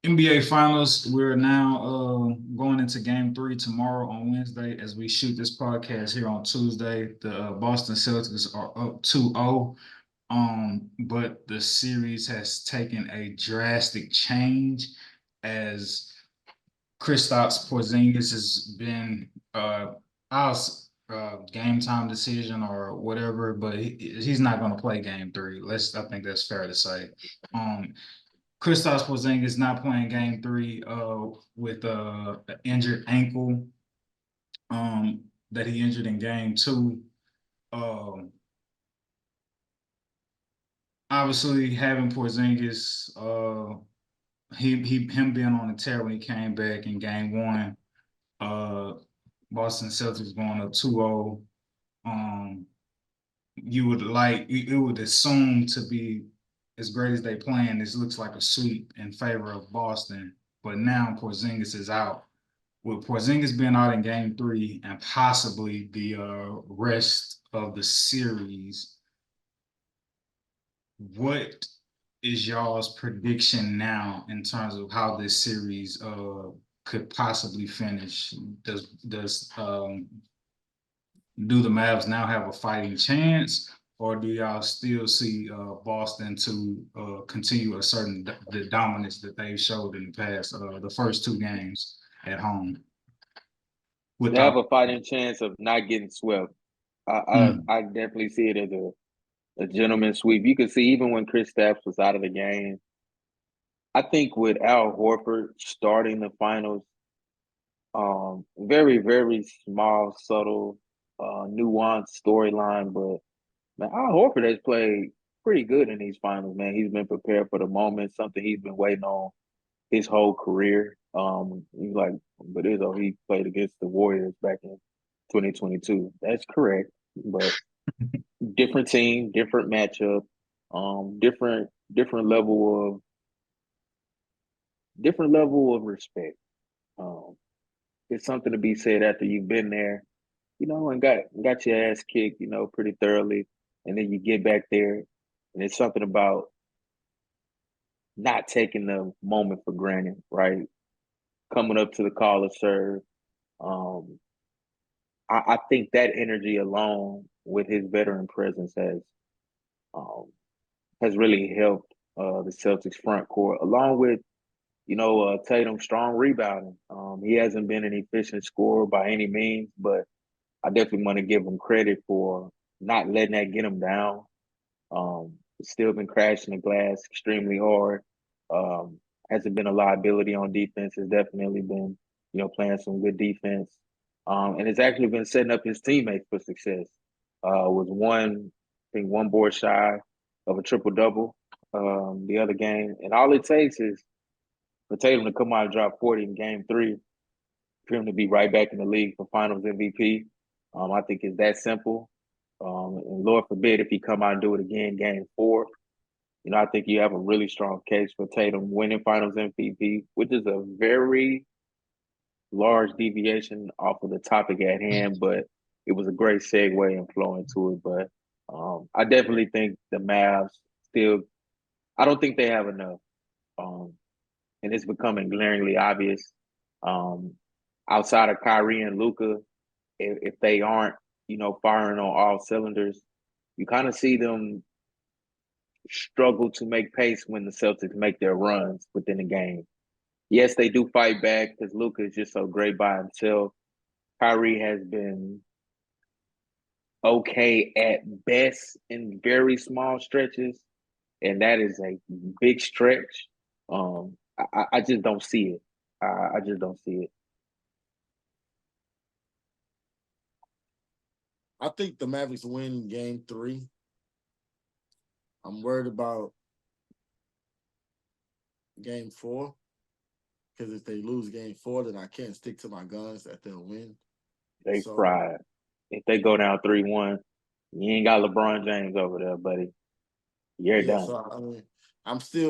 NBA Finals. We're now going into Game 3 tomorrow on Wednesday as we shoot this podcast here on Tuesday. The Boston Celtics are up 2-0, but the series has taken a drastic change as Kristaps Porzingis has been out game time decision or whatever, but he's not going to play Game 3. I think that's fair to say. Um, Kristaps Porzingis not playing Game 3 with an injured ankle that he injured in Game 2. Um, Obviously, having Porzingis, him being on the tear when he came back in Game 1, uh, Boston Celtics going up 2-0. Um, it would assume to be as great as they playing. This looks like a sweep in favor of Boston, but now Porzingis is out. With Porzingis being out in Game 3 and possibly the rest of the series, what is y'all's prediction now in terms of how this series could possibly finish? Do the Mavs now have a fighting chance, or do y'all still see Boston to continue the dominance that they showed in the past, the first two games at home They have without? a fighting chance of not getting swept. I I, Mm, I definitely see it as a gentleman's sweep. You can see even when Chris Stapps was out of the game. I think with Al Horford starting the finals, very, very small, subtle, nuanced storyline. But man, Al Horford has played pretty good in these finals, man. He's been prepared for the moment, something he's been waiting on his whole career. He's like, but he played against the Warriors back in 2022. That's correct. But different team, different matchup, different level of respect. Um, it's something to be said after you've been there, and got your ass kicked, pretty thoroughly, and then you get back there, and it's something about not taking the moment for granted, right? Coming up to the call of serve. Um, I think that energy alone with his veteran presence um, has really helped the Celtics front court, along with Tatum's strong rebounding. He hasn't been an efficient scorer by any means, but I definitely want to give him credit for not letting that get him down. Still been crashing the glass extremely hard. Um, hasn't been a liability on defense. Has definitely been, playing some good defense. And it's actually been setting up his teammates for success. Was I think one board shy of a triple double the other game, and all it takes is for Tatum to come out and drop 40 in Game 3 for him to be right back in the league for Finals MVP. I think it's that simple. And Lord forbid if he come out and do it again, Game 4. I think you have a really strong case for Tatum winning Finals MVP, which is a very large deviation off of the topic at hand, but it was a great segue and flow into it. But I definitely think the Mavs still. I don't think they have enough, um, and it's becoming glaringly obvious. Um, Outside of Kyrie and Luca, if they aren't, firing on all cylinders, you kind of see them struggle to make pace when the Celtics make their runs within the game. Yes, they do fight back because Luka is just so great by himself. Kyrie has been okay at best in very small stretches, and that is a big stretch. I just don't see it. I just don't see it. I think the Mavericks win game 3. I'm worried about game 4 because if they lose game 4, then I can't stick to my guns that they'll win. They So, fried. If they go down 3-1, you ain't got LeBron James over there, buddy. You're yeah, done. so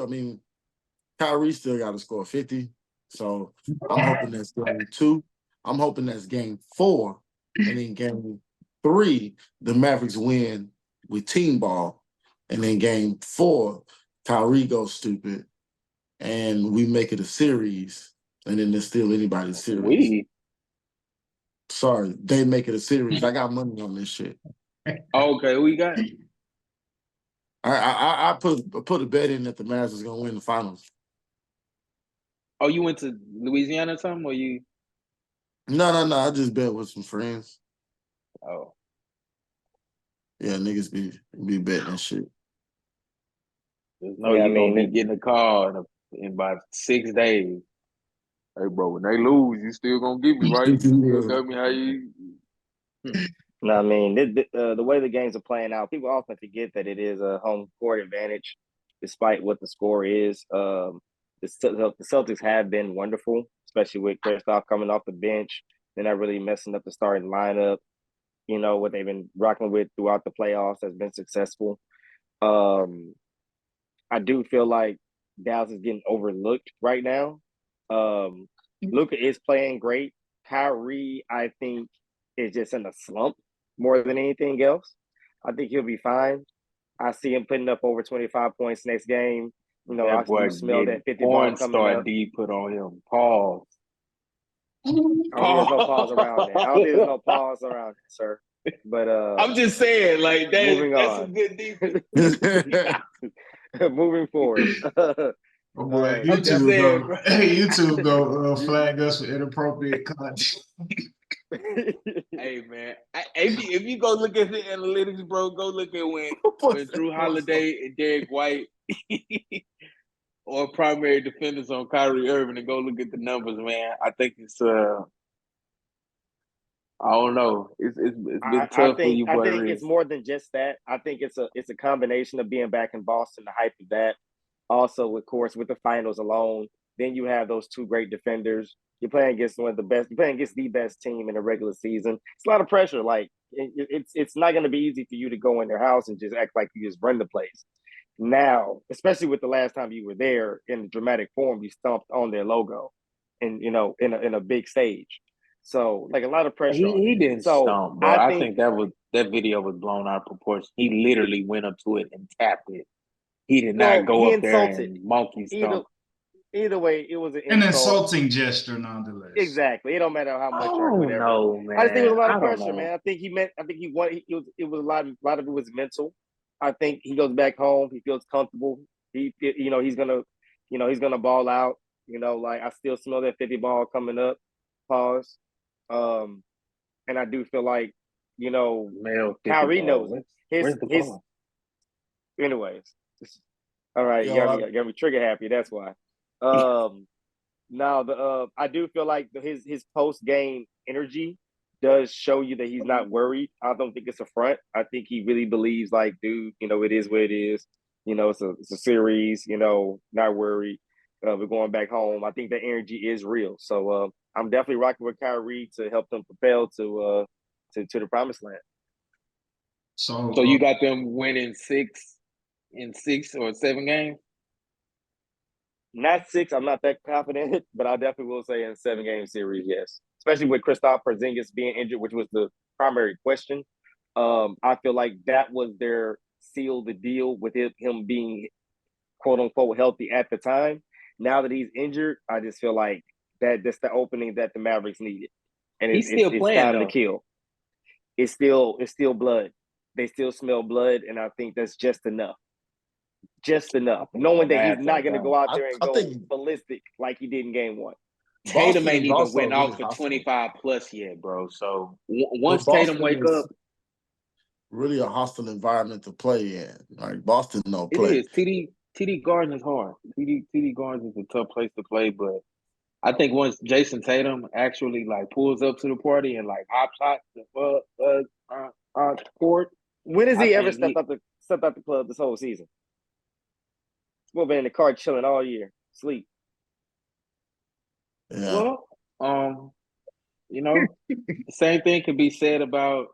I mean, Kyrie still got to score 50. So I'm hoping that's game 2. I'm hoping that's game 4. And then game 3, the Mavericks win with team ball. And then game 4, Kyrie goes stupid. and we make it a series, and then it's still anybody's series. We. Sorry, they make it a series. I got money on this shit. Okay, who you got? I put a bet in that the Mavs is gonna win the finals. Oh, you went to Louisiana or something, or you? No. I just bet with some friends. Oh, Yeah, niggas be betting and shit. just know Yeah, I you gonna mean, be getting a call in about 6 days. Hey, bro, when they lose, you still gonna give me, right? You still got me how you. no, I mean, the way the games are playing out, people often forget that it is a home court advantage, despite what the score is. The Celtics have been wonderful, especially with Kristaps coming off the bench. They're not really messing up the starting lineup. You know, what they've been rocking with throughout the playoffs has been successful. Um, I do feel like Dallas is getting overlooked right now. Luka is playing great. Kyrie, I think, is just in a slump more than anything else. I think he'll be fine. I see him putting up over 25 points next game. You know, That boy you smell getting that 50 ball porn coming star up. D put on him. Pause. I don't think there's no pause around that. I don't think there's no pause around it, sir. But I'm just saying, like moving that's on. some good defense. Moving forward. Oh boy, I'm just YouTube saying, go. bro. YouTube go flag us for inappropriate content. Hey man, if you go look at the analytics, bro, go look at when Drew Holiday and Derek White or primary defenders on Kyrie Irving, and go look at the numbers, man. I think it's I don't know. It's been tough for you, boy. I think it's more than just that. I think it's a combination of being back in Boston, the hype of that. Also, of course, with the finals alone, then you have those two great defenders. You're playing against one of the best. You're playing against the best team in the regular season. It's a lot of pressure. Like it's not going to be easy for you to go in their house and just act like you just run the place. Now, especially with the last time you were there in the dramatic form, you stomped on their logo, and you know in a big stage. So like a lot of pressure on He you. didn't So stomp, bro. I I think think that video was blown out of proportion. He literally went up to it and tapped it. He did not go he up there insulted. and monkey Either stomp. either way, it was an An insult. insulting gesture, nonetheless. Exactly. It don't matter how much or Oh whatever. no, I just think it was man. a lot I of don't pressure, know. man. I think he meant. I think he wanted. It was a lot of it was mental. I think he goes back home. He feels comfortable. You know, he's gonna ball out. You know, like I still smell that 50 ball coming up. Pause. Um, and I do feel like, you know, Male 50 Kyrie ball. knows it. Where's the His. ball? Anyways, all right. Yo, You got me trigger happy. That's why. Um, Now I do feel like his post game energy does show you that he's not worried. I don't think it's a front. I think he really believes like, dude, you know, it is what it is. You know, it's a series. You know, not worried. We're going back home. I think the energy is real. So I'm definitely rocking with Kyrie to help them propel to the promised land. So So you got them winning 6 or 7 games? Not six. I'm not that confident, but I definitely will say in 7 game series, yes. Especially with Kristaps Porzingis being injured, which was the primary question. I feel like that was their seal the deal with him being quote unquote healthy at the time. Now that he's injured, I just feel like that's the opening that the Mavericks needed, and He's still it's playing time to though. kill. It's still blood. They still smell blood, and I think that's just enough. Just enough, knowing that he's not going to go out there and I go think ballistic like he did in game one. Tatum Boston ain't is even also went really off for hostile. 25 plus yet, bro. So But once Tatum Boston wake up, is really a hostile environment to play in. Like Boston, no it play. is. TD Garden is hard. TD Garden is a tough place to play, but I think once Jason Tatum actually like pulls up to the party and like hop shots the court, When has I he ever think he stepped out the club this whole season? We've been in the car chilling all year, sleep. Yeah. well, you know, the same thing could be said about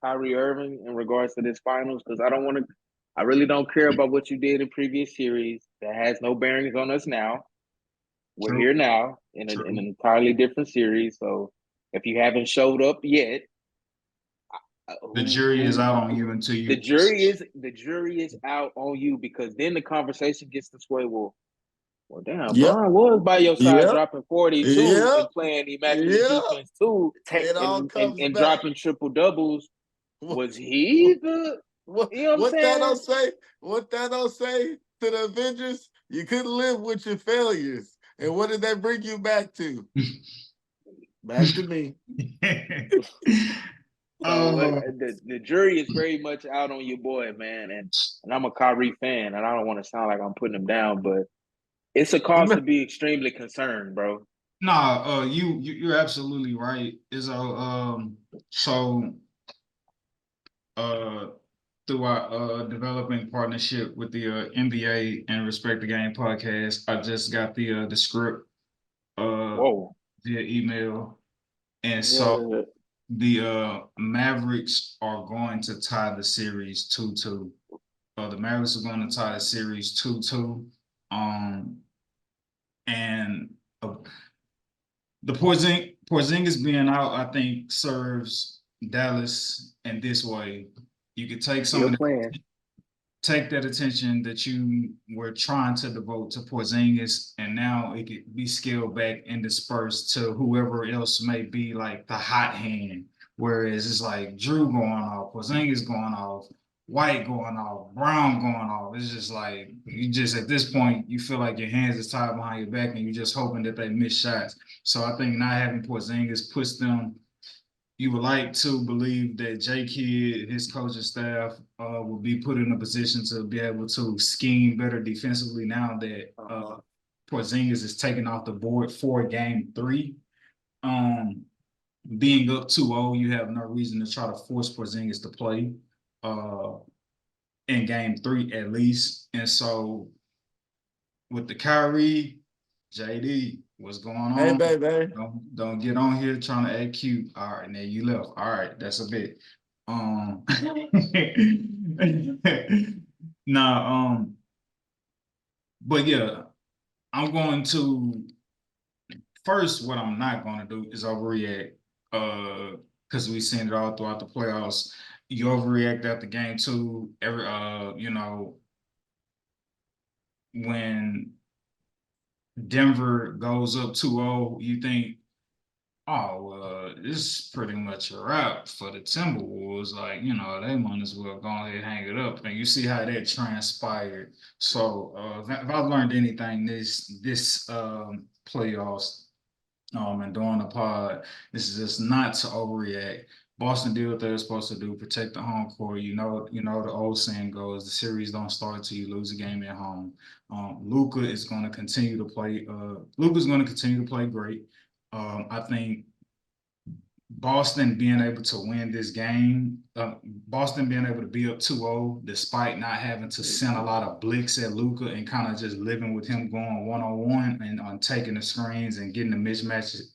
Kyrie Irving in regards to this finals because I really don't care about what you did in previous series. That has no bearings on us now. We're true, here now in true. an entirely different series. So if you haven't showed up yet, The jury is out on you until the you. jury is out on you because then the conversation gets to sway. Well, Well, damn, Yep. Bron was by your side Yep. dropping 42 Yep. and playing immaculate Yep. defense too, It all comes and back. dropping triple doubles. What, Was he the? You know what I'm what saying? Thanos say? What Thanos say to the Avengers? You couldn't live with your failures. And what did that bring you back to? Back to me. So Oh, the jury is very much out on your boy, man, and I'm a Kyrie fan, and I don't want to sound like I'm putting him down, but it's a cause to be extremely concerned, bro. nah, you're absolutely right. Is so uh through our developing partnership with the NBA and Respect the Game podcast, I just got the script Whoa. via email, and so Yeah. the Mavericks are going to tie the series 2-2. The Mavericks are going to tie the series 2-2. And the Porzingis being out, I think, serves Dallas in this way. You could take some Still of the playing. take that attention that you were trying to devote to Porzingis, and now it could be scaled back and dispersed to whoever else may be like the hot hand. Whereas it's like Drew going off, Porzingis going off, White going off, Brown going off. It's just like you just at this point you feel like your hands is tied behind your back and you're just hoping that they miss shots. So I think not having Porzingis puts them. You would like to believe that J Kidd, his coaching staff, will be put in a position to be able to scheme better defensively now that Porzingis is taken off the board for game 3. Being up 2-0, you have no reason to try to force Porzingis to play in game 3 at least. And so with the Kyrie, JD, what's going on? Hey, baby. Don't get on here trying to act cute. All right, now you left. All right, that's a bit. Nah, but yeah, I'm going to first. What I'm not going to do is overreact. Because we've seen it all throughout the playoffs. You overreact after game 2. When Denver goes up 2-0, you think, oh, this is pretty much a wrap for the Timberwolves. Like, they might as well go ahead and hang it up. And you see how that transpired. So if I've learned anything this playoffs and during the pod, this is just not to overreact. Boston did what they're supposed to do, protect the home court. The old saying goes, the series don't start until you lose a game at home. Luka is going to continue to play. Luka's going to continue to play great. I think Boston being able to win this game, Boston being able to be up 2-0 despite not having to send a lot of blicks at Luka and kind of just living with him going one-on-one and on taking the screens and getting the mismatches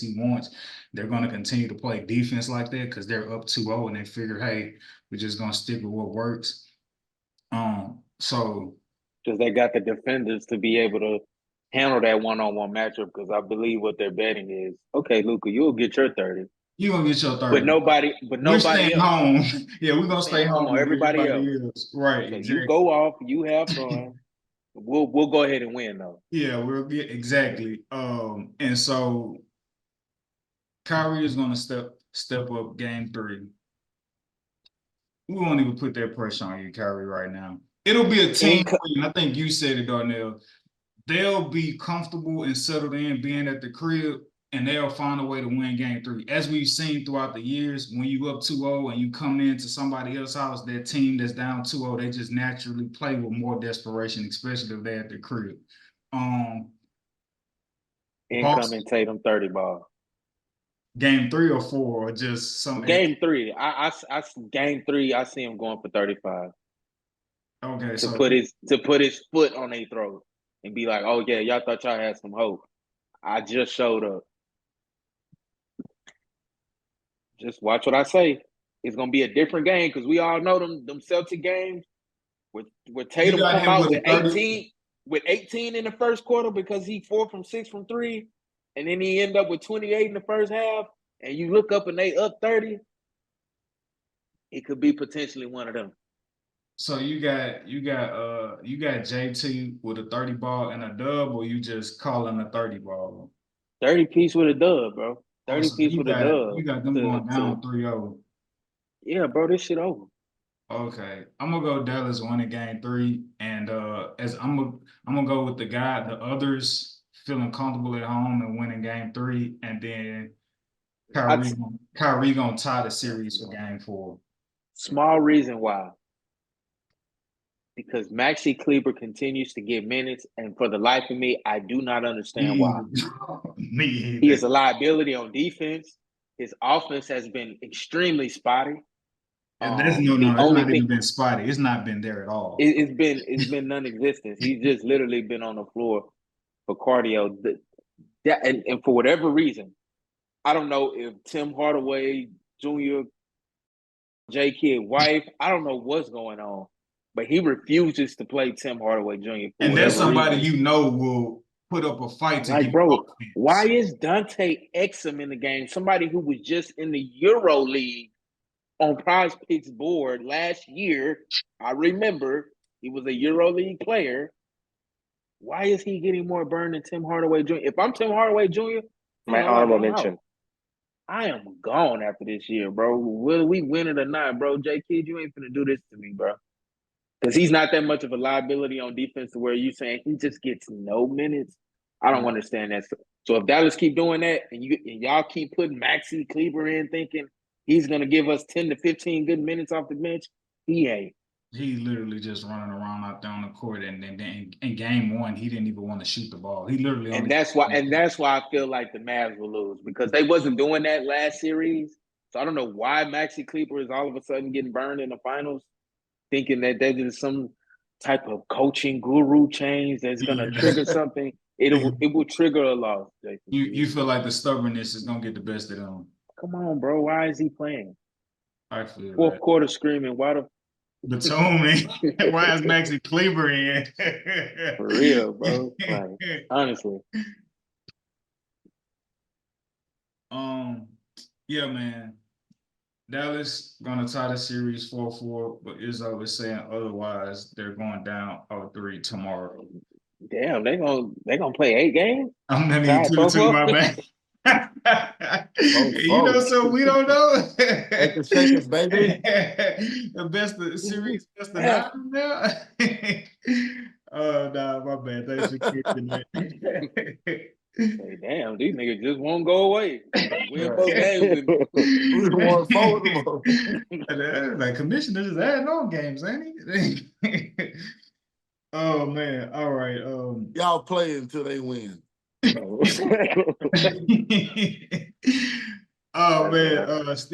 he wants. They're going to continue to play defense like that because they're up 2-0 and they figure, hey, we're just going to stick with what works. So because they got the defenders to be able to handle that one-on-one matchup. Because I believe what they're betting is, okay, Luka, you'll get your 30. you're gonna get your 30. But nobody We're staying else. home. Yeah, we're gonna stay home on with everybody else. Right, So exactly. you go off, you have fun. We'll go ahead and win though. Yeah, we'll get exactly. And so Kyrie is gonna step up game 3. We won't even put that pressure on you, Kyrie, right now. It'll be a team win. I think you said it, Darnell. They'll be comfortable and settled in being at the crib, and they'll find a way to win game 3. As we've seen throughout the years, when you up 2-0 and you come into somebody else's house, that team that's down 2-0, they just naturally play with more desperation, especially if they're at the crib. Incoming Tatum 30 ball. Game 3 or 4, or just some game 3. I game 3. I see him going for 35. Okay, to put his foot on their throat and be like, oh yeah, y'all thought y'all had some hope. I just showed up. Just watch what I say. It's gonna be a different game because we all know them Celtic games where Tatum come out with 18 in the first quarter because he 4 from 6 from 3, and then he end up with 28 in the first half, and you look up and they up 30. It could be potentially one of them. So you got JT with a 30 ball and a dub, or you just calling a 30 ball? 30 piece with a dub, bro. Oh, 30 so piece with a you dub. got them going down 3-0. Yeah, bro, this shit over. Okay, I'm gonna go Dallas winning game 3, and as I'm gonna go with the others feeling comfortable at home and winning game 3, and then I, Kyrie gonna tie the series for game 4. small reason why. Because Maxi Kleber continues to get minutes, and for the life of me, I do not understand why. Me He either. is a liability on defense. His offense has been extremely spotty. No, The it's only not thing even been spotty. It's not been there at all. it's been non-existent. He's just literally been on the floor for cardio. And for whatever reason, I don't know if Tim Hardaway Jr., J Kid wife, I don't know what's going on, but he refuses to play Tim Hardaway Jr. for And that's whatever somebody reason. will put up a fight to Like, give bro, you why offense. is Dante Exum in the game? Somebody who was just in the Euro League on Prize Picks board last year. I remember he was a Euro League player. Why is he getting more burn than Tim Hardaway Jr.? If I'm Tim Hardaway Jr., I ain't My gonna lie, bro, honorable I'm out. mention. I am gone after this year, bro. Whether we win it or not, bro, J Kid, you ain't finna do this to me, bro. Because he's not that much of a liability on defense to where you saying he just gets no minutes. I don't understand that. So if Dallas keep doing that and y'all keep putting Maxi Kleber in thinking he's gonna give us 10 to 15 good minutes off the bench, he ain't. He's literally just running around out there on the court, and then in game 1, he didn't even want to shoot the ball. He literally And only. that's why I feel like the Mavs will lose because they wasn't doing that last series. So I don't know why Maxi Kleber is all of a sudden getting burned in the finals, thinking that there's some type of coaching guru change that's gonna trigger something. It will trigger a loss, Jason. You feel like the stubbornness is gonna get the best of them. Come on, bro. Why is he playing? I feel Fourth that. quarter screaming, why the Batone, why is Maxi Kleber in? for real, bro? Like, honestly. um, yeah, man. Dallas gonna tie the series 4-4, but Izzo is saying otherwise. They're going down 0-3 tomorrow. Damn, they gonna play 8 games? I'm gonna need Tied 2-2, 4-4? my man. You know, Folks. so we don't know. Shakers, shakers, baby. The best of the series, best of 9 now. Oh, nah, my bad. Thanks for catching that. Hey, damn, these niggas just won't go away. Win Yeah. 4 games and We won 4 of them. Like commissioner just adding on games, ain't he? Oh man. All right. Y'all play until they win. Oh man. Still